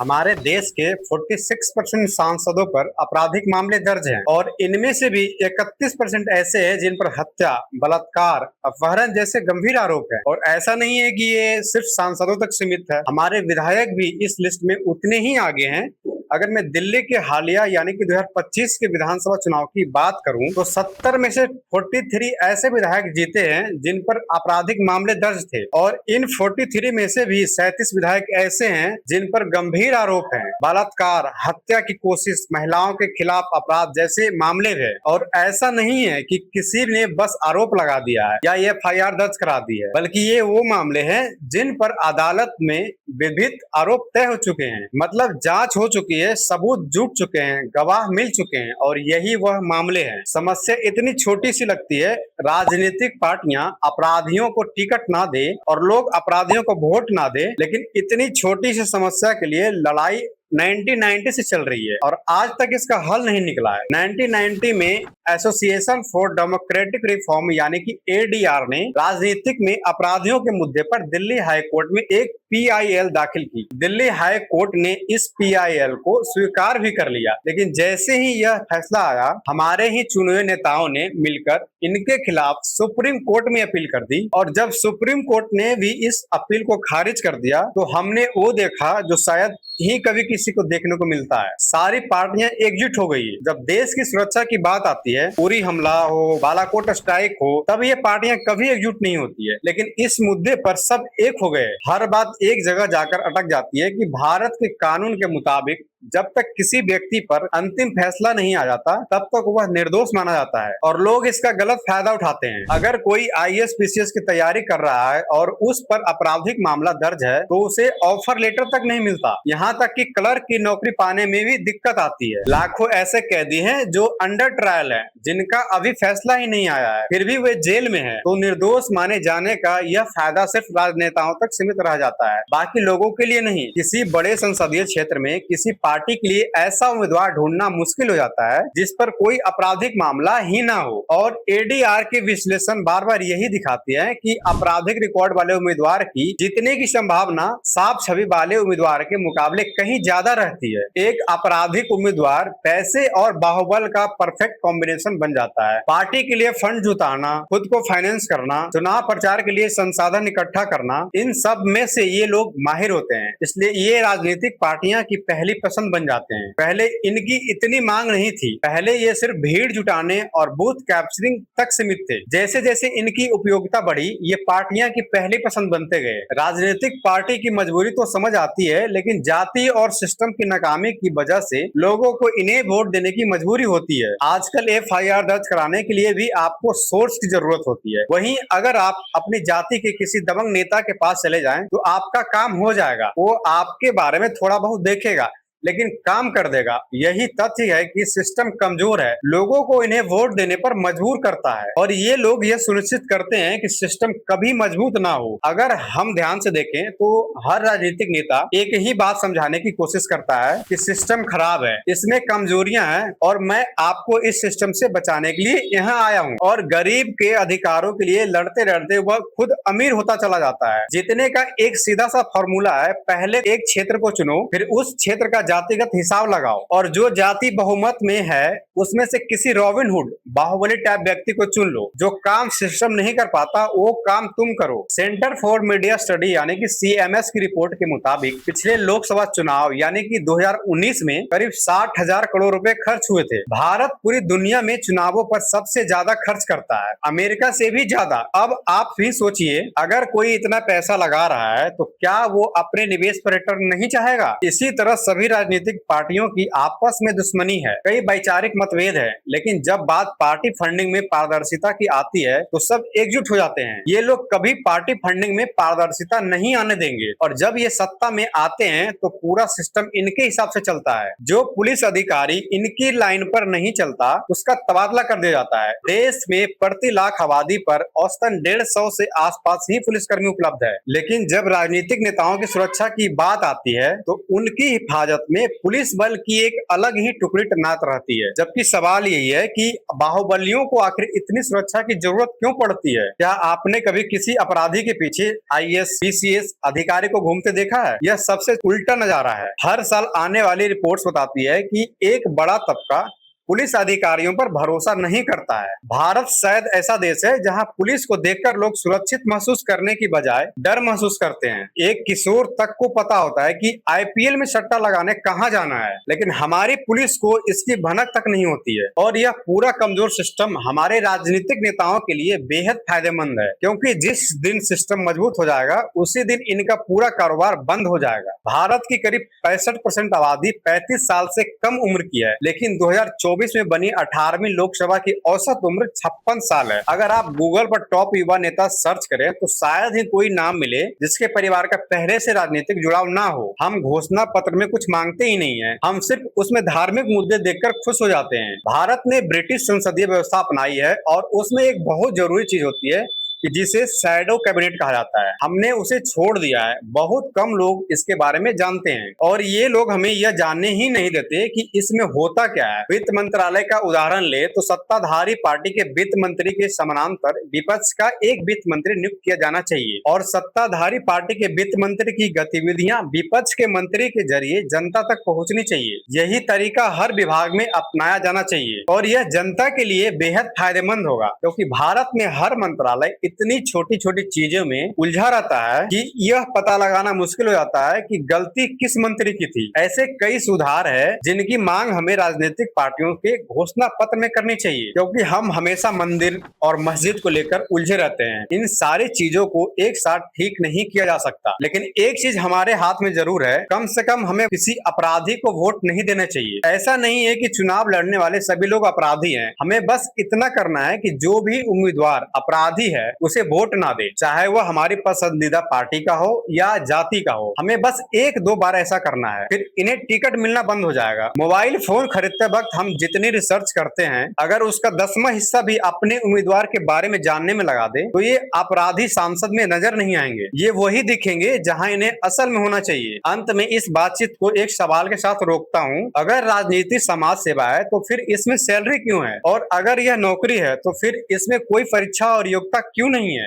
हमारे देश के 46% सांसदों पर आपराधिक मामले दर्ज हैं और इनमें से भी 31% ऐसे हैं जिन पर हत्या, बलात्कार, अपहरण जैसे गंभीर आरोप हैं। और ऐसा नहीं है कि ये सिर्फ सांसदों तक सीमित है, हमारे विधायक भी इस लिस्ट में उतने ही आगे हैं। अगर मैं दिल्ली के हालिया यानी कि 2025 के विधानसभा चुनाव की बात करूं तो 70 में से 43 ऐसे विधायक जीते हैं जिन पर आपराधिक मामले दर्ज थे और इन 43 में से भी 37 विधायक ऐसे हैं जिन पर गंभीर आरोप हैं। बलात्कार, हत्या की कोशिश, महिलाओं के खिलाफ अपराध जैसे मामले हैं। और ऐसा नहीं है कि किसी ने बस आरोप लगा दिया है या एफआईआर दर्ज करा दी है, बल्कि ये वो मामले हैं जिन पर अदालत में विभिन्न आरोप तय हो चुके हैं, मतलब जांच हो चुकी है, सबूत जुट चुके हैं, गवाह मिल चुके हैं और यही वह मामले हैं। समस्या इतनी छोटी सी लगती है, राजनीतिक पार्टियां अपराधियों को टिकट ना दे और लोग अपराधियों को वोट ना दे, लेकिन इतनी छोटी सी समस्या के लिए लड़ाई 1990 से चल रही है और आज तक इसका हल नहीं निकला है। 1990 में एसोसिएशन फॉर डेमोक्रेटिक रिफॉर्म यानी कि एडीआर ने राजनीतिक में अपराधियों के मुद्दे पर दिल्ली हाई कोर्ट में एक पीआईएल दाखिल की। दिल्ली हाई कोर्ट ने इस पीआईएल को स्वीकार भी कर लिया, लेकिन जैसे ही यह फैसला आया, हमारे ही चुने हुए नेताओं ने मिलकर इनके खिलाफ सुप्रीम कोर्ट में अपील कर दी और जब सुप्रीम कोर्ट ने भी इस अपील को खारिज कर दिया तो हमने वो देखा जो शायद ही कभी किसी को देखने को मिलता है। सारी पार्टियां एकजुट हो गई। जब देश की सुरक्षा की बात आती है, उरी हमला हो, बालाकोट स्ट्राइक हो, तब ये पार्टियां कभी एकजुट नहीं होती है, लेकिन इस मुद्दे पर सब एक हो गए। हर बात एक जगह जाकर अटक जाती है कि भारत के कानून के मुताबिक जब तक किसी व्यक्ति पर अंतिम फैसला नहीं आ जाता तब तक वह निर्दोष माना जाता है और लोग इसका गलत फायदा उठाते हैं। अगर कोई आईएएस पीसीएस की तैयारी कर रहा है और उस पर आपराधिक मामला दर्ज है तो उसे ऑफर लेटर तक नहीं मिलता, यहाँ तक कि क्लर्क की नौकरी पाने में भी दिक्कत आती है। लाखों ऐसे कैदी हैं जो अंडर ट्रायल है, जिनका अभी फैसला ही नहीं आया है, फिर भी वे जेल में है, तो निर्दोष माने जाने का यह फायदा सिर्फ राजनेताओं तक सीमित रह जाता है, बाकी लोगों के लिए नहीं। किसी बड़े संसदीय क्षेत्र में किसी पार्टी के लिए ऐसा उम्मीदवार ढूंढना मुश्किल हो जाता है जिस पर कोई आपराधिक मामला ही ना हो और एडीआर के विश्लेषण बार बार यही दिखाती है कि आपराधिक रिकॉर्ड वाले उम्मीदवार की जीतने की संभावना साफ छवि वाले उम्मीदवार के मुकाबले कहीं ज्यादा रहती है। एक आपराधिक उम्मीदवार पैसे और बाहुबल का परफेक्ट कॉम्बिनेशन बन जाता है। पार्टी के लिए फंड जुटाना, खुद को फाइनेंस करना, चुनाव प्रचार के लिए संसाधन इकट्ठा करना, इन सब में से ये लोग माहिर होते हैं, इसलिए ये राजनीतिक पार्टियां की पहली पसंद बन जाते हैं। पहले इनकी इतनी मांग नहीं थी, पहले ये सिर्फ भीड़ जुटाने और बूथ कैप्चरिंग तक सीमित थे। जैसे जैसे इनकी उपयोगिता बढ़ी, ये पार्टियां की पहली पसंद बनते गए। राजनीतिक पार्टी की मजबूरी तो समझ आती है, लेकिन जाति और सिस्टम की नाकामी की वजह से लोगों को इन्हें वोट देने की मजबूरी होती है। आजकल एफआईआर दर्ज कराने के लिए भी आपको सोर्स की जरूरत होती है। वहीं अगर आप अपनी जाति के किसी दबंग नेता के पास चले जाएं, तो आपका काम हो जाएगा। वो आपके बारे में थोड़ा बहुत देखेगा लेकिन काम कर देगा। यही तथ्य है कि सिस्टम कमजोर है, लोगों को इन्हें वोट देने पर मजबूर करता है और ये लोग यह सुनिश्चित करते हैं कि सिस्टम कभी मजबूत ना हो। अगर हम ध्यान से देखें तो हर राजनीतिक नेता एक ही बात समझाने की कोशिश करता है कि सिस्टम खराब है, इसमें कमजोरियां हैं और मैं आपको इस सिस्टम से बचाने के लिए यहाँ आया हूँ। और गरीब के अधिकारों के लिए लड़ते लड़ते वह खुद अमीर होता चला जाता है। जीतने का एक सीधा सा फॉर्मूला है, पहले एक क्षेत्र को चुनो, फिर उस क्षेत्र का जातिगत हिसाब लगाओ और जो जाति बहुमत में है उसमें से किसी रॉबिन हुड, बाहुबली टाइप व्यक्ति को चुन लो। जो काम सिस्टम नहीं कर पाता वो काम तुम करो। सेंटर फॉर मीडिया स्टडी यानी कि सीएमएस की रिपोर्ट के मुताबिक पिछले लोकसभा चुनाव यानी कि 2019 में करीब 60,000 करोड़ रुपए खर्च हुए थे। भारत पूरी दुनिया में चुनावों पर सबसे ज्यादा खर्च करता है, अमेरिका से भी ज्यादा। अब आप भी सोचिए, अगर कोई इतना पैसा लगा रहा है तो क्या वो अपने निवेश पर रिटर्न नहीं चाहेगा? इसी तरह सभी राजनीतिक पार्टियों की आपस में दुश्मनी है, कई वैचारिक मतभेद है, लेकिन जब बात पार्टी फंडिंग में पारदर्शिता की आती है तो सब एकजुट हो जाते हैं। ये लोग कभी पार्टी फंडिंग में पारदर्शिता नहीं आने देंगे और जब ये सत्ता में आते हैं तो पूरा सिस्टम इनके हिसाब से चलता है। जो पुलिस अधिकारी इनकी लाइन पर नहीं चलता उसका तबादला कर दिया जाता है। देश में प्रति लाख आबादी पर औसतन 150 से आसपास ही पुलिसकर्मी उपलब्ध है, लेकिन जब राजनीतिक नेताओं की सुरक्षा की बात आती है तो उनकी हिफाजत में पुलिस बल की एक अलग ही टुकड़ी तैनात रहती है। जबकि सवाल यही है कि बाहुबलियों को आखिर इतनी सुरक्षा की जरूरत क्यों पड़ती है? क्या आपने कभी किसी अपराधी के पीछे आईएएस, पीसीएस अधिकारी को घूमते देखा है? यह सबसे उल्टा नजारा है। हर साल आने वाली रिपोर्ट्स बताती है कि एक बड़ा तबका पुलिस अधिकारियों पर भरोसा नहीं करता है। भारत शायद ऐसा देश है जहां पुलिस को देखकर लोग सुरक्षित महसूस करने की बजाय डर महसूस करते हैं। एक किशोर तक को पता होता है कि आईपीएल में सट्टा लगाने कहां जाना है, लेकिन हमारी पुलिस को इसकी भनक तक नहीं होती है। और यह पूरा कमजोर सिस्टम हमारे राजनीतिक नेताओं के लिए बेहद फायदेमंद है, क्योंकि जिस दिन सिस्टम मजबूत हो जाएगा उसी दिन इनका पूरा कारोबार बंद हो जाएगा। भारत की करीब 65% आबादी 35 साल से कम उम्र की है, लेकिन 2024 में बनी 18वीं लोकसभा की औसत उम्र 56 साल है। अगर आप गूगल पर टॉप युवा नेता सर्च करें तो शायद ही कोई नाम मिले जिसके परिवार का पहले से राजनीतिक जुड़ाव ना हो। हम घोषणा पत्र में कुछ मांगते ही नहीं है, हम सिर्फ उसमें धार्मिक मुद्दे देखकर खुश हो जाते हैं। भारत ने ब्रिटिश संसदीय व्यवस्था अपनाई है और उसमें एक बहुत जरूरी चीज होती है कि जिसे शैडो कैबिनेट कहा जाता है। हमने उसे छोड़ दिया है। बहुत कम लोग इसके बारे में जानते हैं और ये लोग हमें यह जानने ही नहीं देते कि इसमें होता क्या है। वित्त मंत्रालय का उदाहरण ले तो सत्ताधारी पार्टी के वित्त मंत्री के समानांतर विपक्ष का एक वित्त मंत्री नियुक्त किया जाना चाहिए और सत्ताधारी पार्टी के वित्त मंत्री की गतिविधियां विपक्ष के मंत्री के जरिए जनता तक पहुंचनी चाहिए। यही तरीका हर विभाग में अपनाया जाना चाहिए और यह जनता के लिए बेहद फायदेमंद होगा, क्योंकि भारत में हर मंत्रालय इतनी छोटी छोटी चीजों में उलझा रहता है कि यह पता लगाना मुश्किल हो जाता है कि गलती किस मंत्री की थी। ऐसे कई सुधार है जिनकी मांग हमें राजनीतिक पार्टियों के घोषणा पत्र में करनी चाहिए, क्योंकि हम हमेशा मंदिर और मस्जिद को लेकर उलझे रहते हैं। इन सारी चीजों को एक साथ ठीक नहीं किया जा सकता, लेकिन एक चीज हमारे हाथ में जरूर है, कम से कम हमें किसी अपराधी को वोट नहीं देना चाहिए। ऐसा नहीं है कि चुनाव लड़ने वाले सभी लोग अपराधी हैं। हमें बस इतना करना है कि जो भी उम्मीदवार अपराधी है उसे वोट ना दे, चाहे वह हमारी पसंदीदा पार्टी का हो या जाति का हो। हमें बस एक दो बार ऐसा करना है, फिर इन्हें टिकट मिलना बंद हो जाएगा। मोबाइल फोन खरीदते वक्त हम जितनी रिसर्च करते हैं, अगर उसका 10वां हिस्सा भी अपने उम्मीदवार के बारे में जानने में लगा दे तो ये अपराधी सांसद में नजर नहीं आएंगे। ये वही दिखेंगे जहां इन्हें असल में होना चाहिए। अंत में इस बातचीत को एक सवाल के साथ रोकता हूँ। अगर राजनीति समाज सेवा है तो फिर इसमें सैलरी क्यों है? और अगर यह नौकरी है तो फिर इसमें कोई परीक्षा और योग्यता क्यों नहीं है?